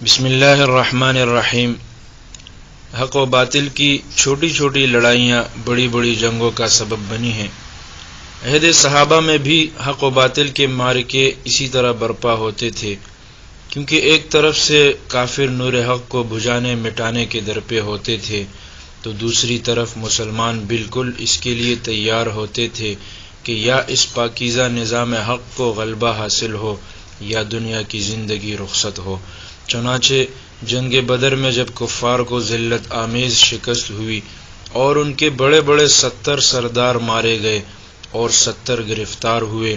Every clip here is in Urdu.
بسم اللہ الرحمن الرحیم۔ حق و باطل کی چھوٹی چھوٹی لڑائیاں بڑی بڑی جنگوں کا سبب بنی ہیں۔ عہد صحابہ میں بھی حق و باطل کے معرکے اسی طرح برپا ہوتے تھے، کیونکہ ایک طرف سے کافر نور حق کو بجھانے مٹانے کے درپے ہوتے تھے، تو دوسری طرف مسلمان بالکل اس کے لیے تیار ہوتے تھے کہ یا اس پاکیزہ نظام حق کو غلبہ حاصل ہو یا دنیا کی زندگی رخصت ہو۔ چنانچہ جنگ بدر میں جب کفار کو ذلت آمیز شکست ہوئی اور ان کے بڑے بڑے 70 سردار مارے گئے اور 70 گرفتار ہوئے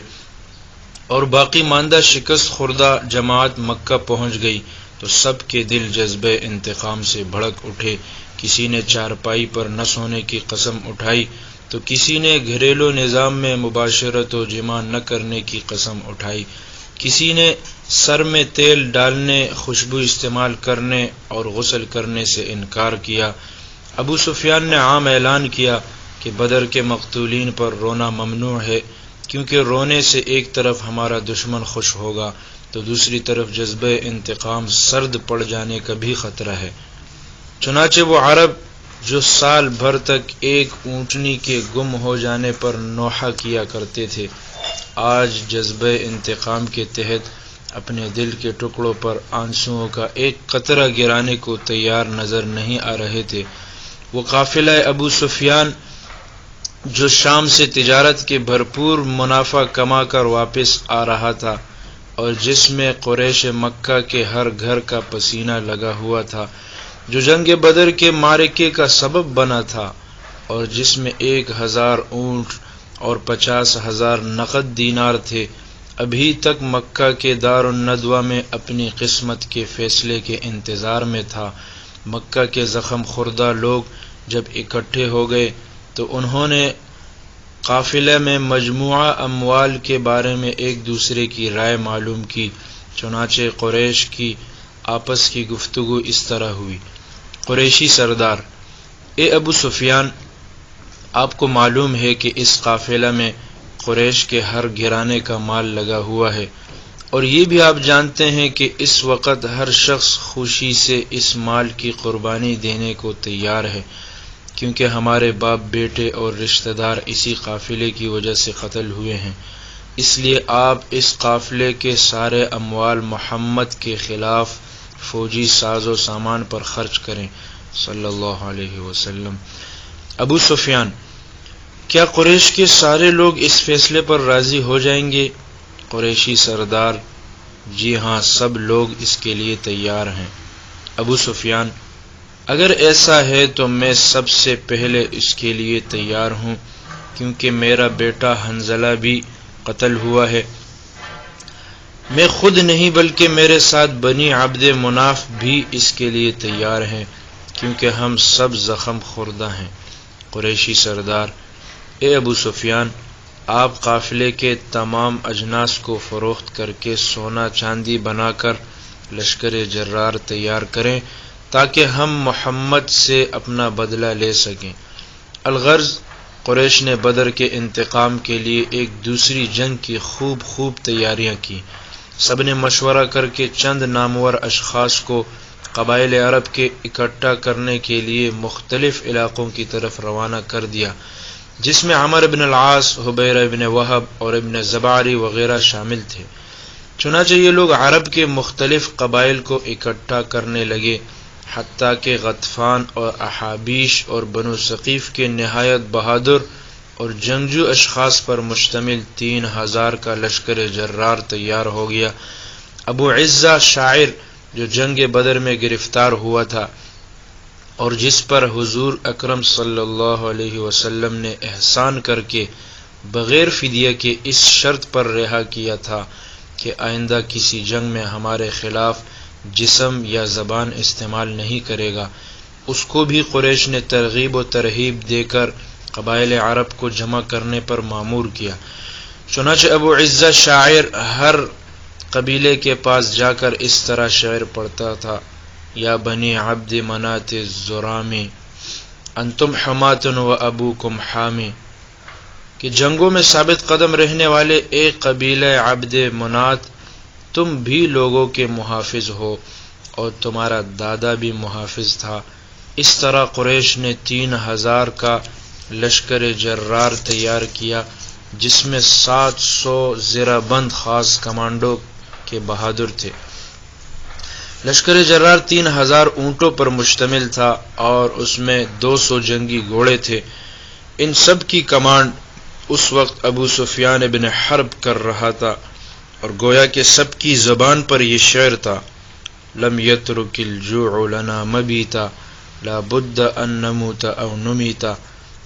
اور باقی ماندہ شکست خوردہ جماعت مکہ پہنچ گئی، تو سب کے دل جذبہ انتقام سے بھڑک اٹھے۔ کسی نے چارپائی پر نہ سونے کی قسم اٹھائی تو کسی نے گھریلو نظام میں مباشرت و جماع نہ کرنے کی قسم اٹھائی، کسی نے سر میں تیل ڈالنے، خوشبو استعمال کرنے اور غسل کرنے سے انکار کیا۔ ابو سفیان نے عام اعلان کیا کہ بدر کے مقتولین پر رونا ممنوع ہے، کیونکہ رونے سے ایک طرف ہمارا دشمن خوش ہوگا تو دوسری طرف جذبہ انتقام سرد پڑ جانے کا بھی خطرہ ہے۔ چنانچہ وہ عرب جو سال بھر تک ایک اونٹنی کے گم ہو جانے پر نوحہ کیا کرتے تھے، آج جذبہ انتقام کے تحت اپنے دل کے ٹکڑوں پر آنسوؤں کا ایک قطرہ گرانے کو تیار نظر نہیں آ رہے تھے۔ وہ قافلہ ابو سفیان جو شام سے تجارت کے بھرپور منافع کما کر واپس آ رہا تھا اور جس میں قریش مکہ کے ہر گھر کا پسینہ لگا ہوا تھا، جو جنگ بدر کے معرکے کا سبب بنا تھا اور جس میں 1000 اونٹ اور 50,000 نقد دینار تھے، ابھی تک مکہ کے دار الندوہ میں اپنی قسمت کے فیصلے کے انتظار میں تھا۔ مکہ کے زخم خوردہ لوگ جب اکٹھے ہو گئے تو انہوں نے قافلے میں مجموعہ اموال کے بارے میں ایک دوسرے کی رائے معلوم کی۔ چنانچہ قریش کی آپس کی گفتگو اس طرح ہوئی: قریشی سردار: اے ابو سفیان، آپ کو معلوم ہے کہ اس قافلہ میں قریش کے ہر گھرانے کا مال لگا ہوا ہے، اور یہ بھی آپ جانتے ہیں کہ اس وقت ہر شخص خوشی سے اس مال کی قربانی دینے کو تیار ہے، کیونکہ ہمارے باپ بیٹے اور رشتہ دار اسی قافلے کی وجہ سے قتل ہوئے ہیں۔ اس لیے آپ اس قافلے کے سارے اموال محمد کے خلاف فوجی ساز و سامان پر خرچ کریں صلی اللہ علیہ وسلم۔ ابو سفیان: کیا قریش کے سارے لوگ اس فیصلے پر راضی ہو جائیں گے؟ قریشی سردار: جی ہاں، سب لوگ اس کے لیے تیار ہیں۔ ابو سفیان: اگر ایسا ہے تو میں سب سے پہلے اس کے لیے تیار ہوں، کیونکہ میرا بیٹا حنظلہ بھی قتل ہوا ہے۔ میں خود نہیں بلکہ میرے ساتھ بنی عبد مناف بھی اس کے لیے تیار ہیں، کیونکہ ہم سب زخم خوردہ ہیں۔ قریشی سردار: اے ابو سفیان، آپ قافلے کے تمام اجناس کو فروخت کر کے سونا چاندی بنا کر لشکر جرار تیار کریں تاکہ ہم محمد سے اپنا بدلہ لے سکیں۔ الغرض، قریش نے بدر کے انتقام کے لیے ایک دوسری جنگ کی خوب تیاریاں کی۔ سب نے مشورہ کر کے چند نامور اشخاص کو قبائل عرب کے اکٹھا کرنے کے لیے مختلف علاقوں کی طرف روانہ کر دیا، جس میں عمر بن العاص، حبیرہ بن وہب اور ابن زباری وغیرہ شامل تھے۔ چنانچہ یہ لوگ عرب کے مختلف قبائل کو اکٹھا کرنے لگے، حتیٰ کہ غطفان اور احابیش اور بنو ثقیف کے نہایت بہادر اور جنگجو اشخاص پر مشتمل 3000 کا لشکر جرار تیار ہو گیا۔ ابو عزہ شاعر جو جنگ بدر میں گرفتار ہوا تھا اور جس پر حضور اکرم صلی اللہ علیہ وسلم نے احسان کر کے بغیر فدیہ کے اس شرط پر رہا کیا تھا کہ آئندہ کسی جنگ میں ہمارے خلاف جسم یا زبان استعمال نہیں کرے گا، اس کو بھی قریش نے ترغیب و ترہیب دے کر قبائل عرب کو جمع کرنے پر مامور کیا۔ چنانچہ ابو عزہ شاعر ہر قبیلے کے پاس جا کر اس طرح شعر پڑھتا تھا: یا بنی عبد منات الزرامی انتم حمات و ابوکم حامی، کہ جنگوں میں ثابت قدم رہنے والے ایک قبیلہ عبد منات، تم بھی لوگوں کے محافظ ہو، اور تمہارا دادا بھی محافظ تھا۔ اس طرح قریش نے 3000 کا لشکر جرار تیار کیا، جس میں 700 زرہ بند خاص کمانڈو کے بہادر تھے۔ لشکر جرار 3000 اونٹوں پر مشتمل تھا اور اس میں 200 جنگی گھوڑے تھے۔ ان سب کی کمانڈ اس وقت ابو سفیان بن حرب کر رہا تھا، اور گویا کہ سب کی زبان پر یہ شعر تھا: لم یترک الجوع لنا مبیتا لا بد ان نموت او نمیتا،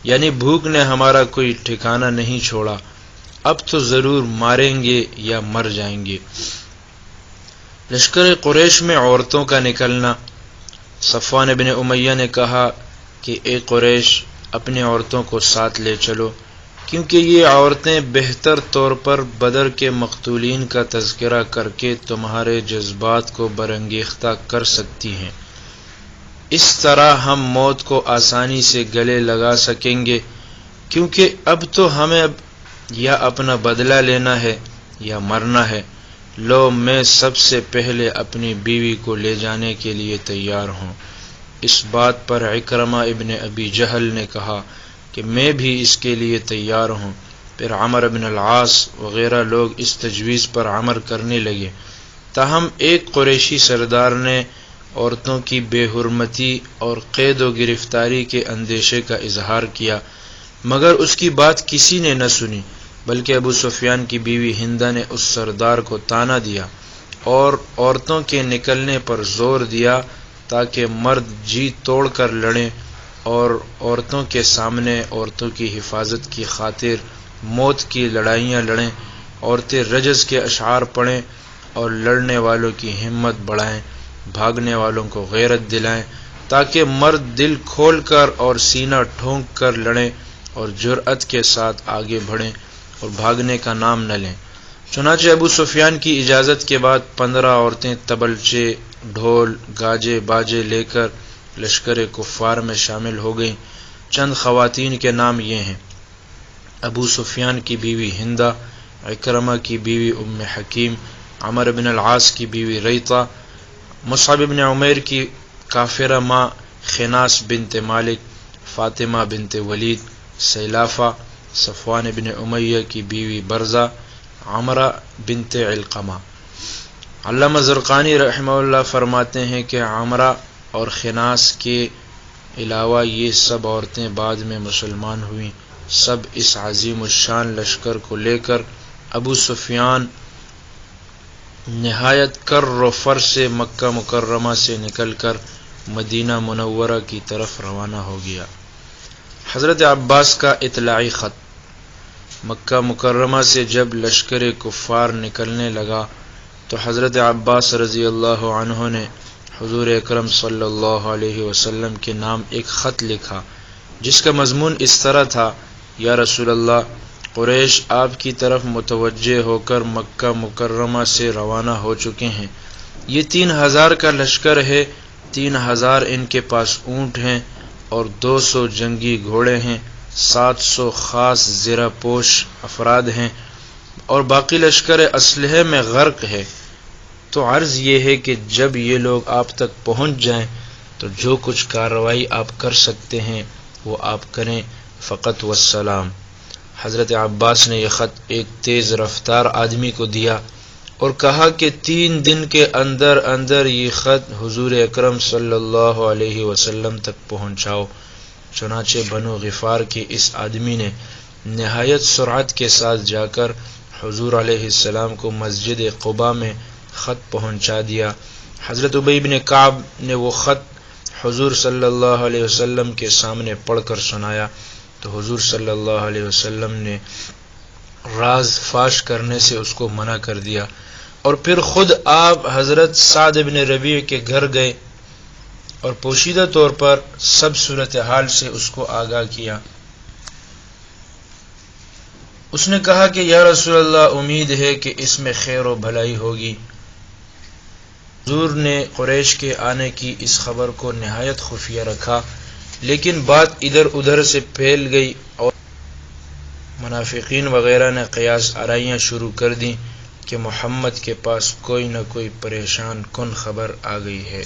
یعنی بھوک نے ہمارا کوئی ٹھکانہ نہیں چھوڑا، اب تو ضرور ماریں گے یا مر جائیں گے۔ لشکر قریش میں عورتوں کا نکلنا۔ صفوان بن امیہ نے کہا کہ اے قریش، اپنی عورتوں کو ساتھ لے چلو، کیونکہ یہ عورتیں بہتر طور پر بدر کے مقتولین کا تذکرہ کر کے تمہارے جذبات کو برانگیختہ کر سکتی ہیں۔ اس طرح ہم موت کو آسانی سے گلے لگا سکیں گے، کیونکہ اب تو ہمیں یا اپنا بدلہ لینا ہے یا مرنا ہے۔ لو، میں سب سے پہلے اپنی بیوی کو لے جانے کے لیے تیار ہوں۔ اس بات پر عکرمہ ابن ابی جہل نے کہا کہ میں بھی اس کے لیے تیار ہوں۔ پھر عمرو بن العاص وغیرہ لوگ اس تجویز پر عمل کرنے لگے، تاہم ایک قریشی سردار نے عورتوں کی بے حرمتی اور قید و گرفتاری کے اندیشے کا اظہار کیا، مگر اس کی بات کسی نے نہ سنی، بلکہ ابو سفیان کی بیوی ہندہ نے اس سردار کو طعنہ دیا اور عورتوں کے نکلنے پر زور دیا تاکہ مرد جی توڑ کر لڑیں اور عورتوں کے سامنے عورتوں کی حفاظت کی خاطر موت کی لڑائیاں لڑیں۔ عورتیں رجز کے اشعار پڑھیں اور لڑنے والوں کی ہمت بڑھائیں، بھاگنے والوں کو غیرت دلائیں، تاکہ مرد دل کھول کر اور سینہ ٹھونک کر لڑیں اور جرأت کے ساتھ آگے بڑھیں اور بھاگنے کا نام نہ لیں۔ چنانچہ ابو سفیان کی اجازت کے بعد 15 عورتیں تبلچے، ڈھول، گاجے باجے لے کر لشکر کفار میں شامل ہو گئیں۔ چند خواتین کے نام یہ ہیں: ابو سفیان کی بیوی ہندہ، عکرمہ کی بیوی ام حکیم، عمرو بن العاص کی بیوی ریطہ، مصعب بن عمیر کی کافرہ ماں خناس بنت مالک، فاطمہ بنت ولید، سیلافہ، صفوان بن امیہ کی بیوی برزہ، عمرہ بنت علقمہ۔ علامہ زرقانی رحمہ اللہ فرماتے ہیں کہ عمرہ اور خناس کے علاوہ یہ سب عورتیں بعد میں مسلمان ہوئیں۔ سب اس عظیم الشان لشکر کو لے کر ابو سفیان نہایت کر و فر سے مکہ مکرمہ سے نکل کر مدینہ منورہ کی طرف روانہ ہو گیا۔ حضرت عباس کا اطلاعی خط۔ مکہ مکرمہ سے جب لشکر کفار نکلنے لگا تو حضرت عباس رضی اللہ عنہ نے حضور اکرم صلی اللہ علیہ وسلم کے نام ایک خط لکھا، جس کا مضمون اس طرح تھا: یا رسول اللہ، قریش آپ کی طرف متوجہ ہو کر مکہ مکرمہ سے روانہ ہو چکے ہیں۔ یہ 3000 کا لشکر ہے، 3000 ان کے پاس اونٹ ہیں اور 200 جنگی گھوڑے ہیں، 700 خاص زرہ پوش افراد ہیں، اور باقی لشکر اسلحے میں غرق ہے۔ تو عرض یہ ہے کہ جب یہ لوگ آپ تک پہنچ جائیں تو جو کچھ کارروائی آپ کر سکتے ہیں وہ آپ کریں، فقط والسلام۔ حضرت عباس نے یہ خط ایک تیز رفتار آدمی کو دیا اور کہا کہ 3 دن کے اندر اندر یہ خط حضور اکرم صلی اللہ علیہ وسلم تک پہنچاؤ۔ چنانچہ بنو غفار کے اس آدمی نے نہایت سرعت کے ساتھ جا کر حضور علیہ السلام کو مسجد قباء میں خط پہنچا دیا۔ حضرت ابی بن کعب نے وہ خط حضور صلی اللہ علیہ وسلم کے سامنے پڑھ کر سنایا تو حضور صلی اللہ علیہ وسلم نے راز فاش کرنے سے اس کو منع کر دیا، اور پھر خود آپ حضرت سعد بن ربیع کے گھر گئے اور پوشیدہ طور پر سب صورتحال سے اس کو آگاہ کیا۔ اس نے کہا کہ یا رسول اللہ، امید ہے کہ اس میں خیر و بھلائی ہوگی۔ حضور نے قریش کے آنے کی اس خبر کو نہایت خفیہ رکھا، لیکن بات ادھر ادھر سے پھیل گئی اور منافقین وغیرہ نے قیاس آرائیاں شروع کر دیں کہ محمد کے پاس کوئی نہ کوئی پریشان کن خبر آ گئی ہے۔